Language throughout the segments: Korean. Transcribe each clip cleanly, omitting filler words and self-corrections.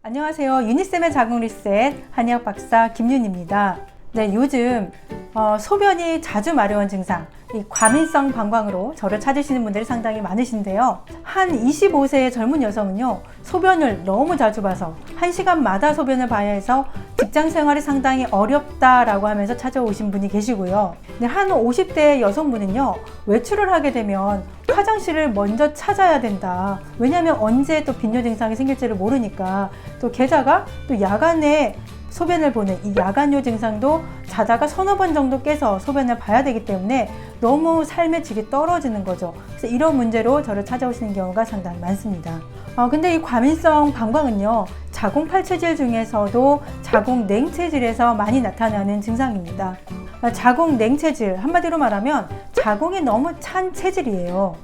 안녕하세요. 유니쌤의 자궁 리셋 한의학 박사 김윤입니다. 네, 요즘 소변이 자주 마려운 증상, 이 과민성 방광으로 저를 찾으시는 분들이 상당히 많으신데요. 한 25세의 젊은 여성은요, 소변을 너무 자주 봐서 1시간마다 소변을 봐야 해서 직장 생활이 상당히 어렵다라고 하면서 찾아오신 분이 계시고요. 네, 한 50대 여성분은요, 외출을 하게 되면 화장실을 먼저 찾아야 된다. 왜냐하면 언제 또 빈뇨 증상이 생길지를 모르니까. 또 게다가 또 야간에 소변을 보는 이 야간뇨 증상도 자다가 서너 번 정도 깨서 소변을 봐야 되기 때문에 너무 삶의 질이 떨어지는 거죠. 그래서 이런 문제로 저를 찾아오시는 경우가 상당히 많습니다. 근데 이 과민성 방광은요, 자궁 팔체질 중에서도 자궁 냉체질에서 많이 나타나는 증상입니다. 자궁 냉체질, 한마디로 말하면 자궁이 너무 찬 체질이에요.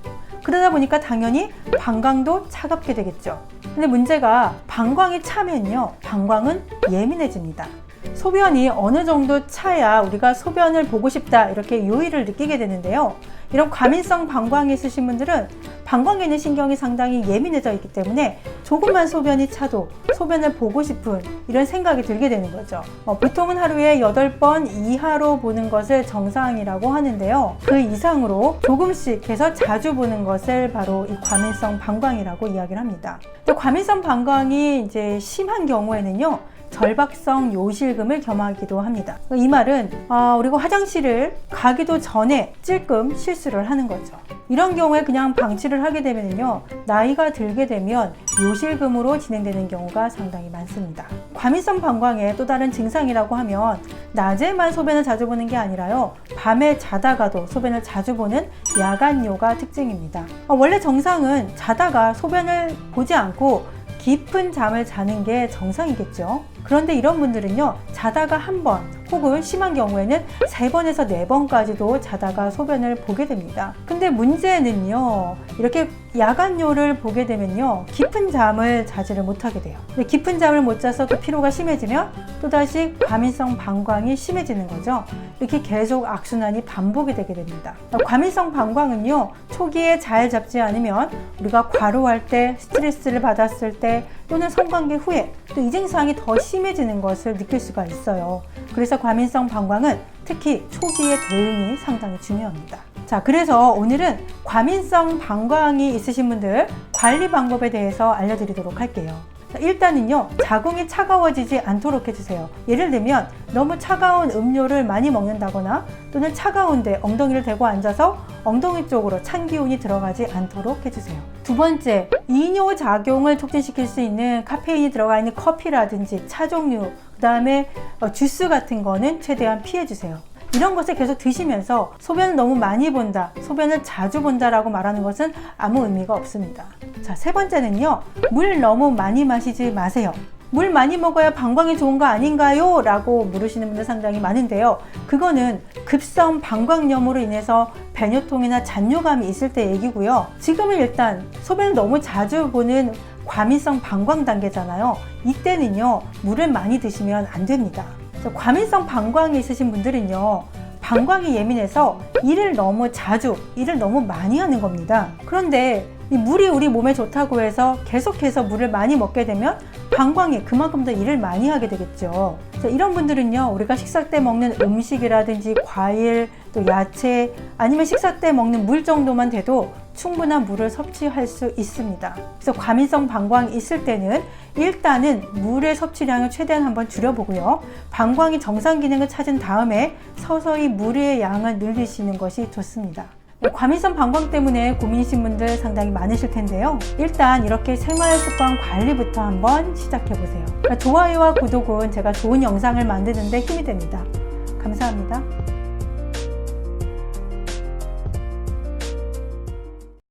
그러다 보니까 당연히 방광도 차갑게 되겠죠. 근데 문제가 방광이 차면요, 방광은 예민해집니다. 소변이 어느 정도 차야 우리가 소변을 보고 싶다 이렇게 요일을 느끼게 되는데요. 이런 과민성 방광이 있으신 분들은 방광에 있는 신경이 상당히 예민해져 있기 때문에 조금만 소변이 차도 소변을 보고 싶은 이런 생각이 들게 되는 거죠. 보통은 하루에 8번 이하로 보는 것을 정상이라고 하는데요. 그 이상으로 조금씩 해서 자주 보는 것을 바로 이 과민성 방광이라고 이야기를 합니다. 또 과민성 방광이 이제 심한 경우에는요, 절박성 요실금을 겸하기도 합니다. 이 말은 우리가 화장실을 가기도 전에 찔끔 실수를 하는 거죠. 이런 경우에 그냥 방치를 하게 되면요, 나이가 들게 되면 요실금으로 진행되는 경우가 상당히 많습니다. 과민성 방광의 또 다른 증상이라고 하면 낮에만 소변을 자주 보는 게 아니라요, 밤에 자다가도 소변을 자주 보는 야간뇨가 특징입니다. 원래 정상은 자다가 소변을 보지 않고 깊은 잠을 자는 게 정상이겠죠. 그런데 이런 분들은요, 자다가 한 번 혹은 심한 경우에는 3번에서 4번까지도 자다가 소변을 보게 됩니다. 근데 문제는요, 이렇게 야간뇨를 보게 되면요, 깊은 잠을 자지를 못하게 돼요. 근데 깊은 잠을 못 자서 또 피로가 심해지면 또다시 과민성 방광이 심해지는 거죠. 이렇게 계속 악순환이 반복이 되게 됩니다. 과민성 방광은요, 초기에 잘 잡지 않으면 우리가 과로할 때, 스트레스를 받았을 때 또는 성관계 후에 또 이 증상이 더 심해지는 것을 느낄 수가 있어요. 그래서 과민성 방광은 특히 초기의 대응이 상당히 중요합니다. 자, 그래서 오늘은 과민성 방광이 있으신 분들 관리 방법에 대해서 알려드리도록 할게요. 일단은요, 자궁이 차가워지지 않도록 해주세요. 예를 들면 너무 차가운 음료를 많이 먹는다거나 또는 차가운데 엉덩이를 대고 앉아서 엉덩이 쪽으로 찬 기운이 들어가지 않도록 해주세요. 두 번째, 이뇨 작용을 촉진시킬 수 있는 카페인이 들어가 있는 커피라든지 차 종류, 그 다음에 주스 같은 거는 최대한 피해주세요. 이런 것을 계속 드시면서 소변을 너무 많이 본다, 소변을 자주 본다라고 말하는 것은 아무 의미가 없습니다. 자, 세 번째는요, 물 너무 많이 마시지 마세요. 물 많이 먹어야 방광이 좋은 거 아닌가요? 라고 물으시는 분들 상당히 많은데요. 그거는 급성 방광염으로 인해서 배뇨통이나 잔뇨감이 있을 때 얘기고요. 지금은 일단 소변을 너무 자주 보는 과민성 방광 단계잖아요. 이때는요, 물을 많이 드시면 안 됩니다. 과민성 방광이 있으신 분들은요, 방광이 예민해서 일을 너무 자주, 일을 너무 많이 하는 겁니다. 그런데 이 물이 우리 몸에 좋다고 해서 계속해서 물을 많이 먹게 되면 방광이 그만큼 더 일을 많이 하게 되겠죠. 이런 분들은요, 우리가 식사 때 먹는 음식이라든지 과일, 또 야채, 아니면 식사 때 먹는 물 정도만 돼도 충분한 물을 섭취할 수 있습니다. 그래서 과민성 방광이 있을 때는 일단은 물의 섭취량을 최대한 한번 줄여보고요, 방광이 정상 기능을 찾은 다음에 서서히 물의 양을 늘리시는 것이 좋습니다. 과민성 방광 때문에 고민이신 분들 상당히 많으실 텐데요. 일단 이렇게 생활 습관 관리부터 한번 시작해 보세요. 좋아요와 구독은 제가 좋은 영상을 만드는 데 힘이 됩니다. 감사합니다.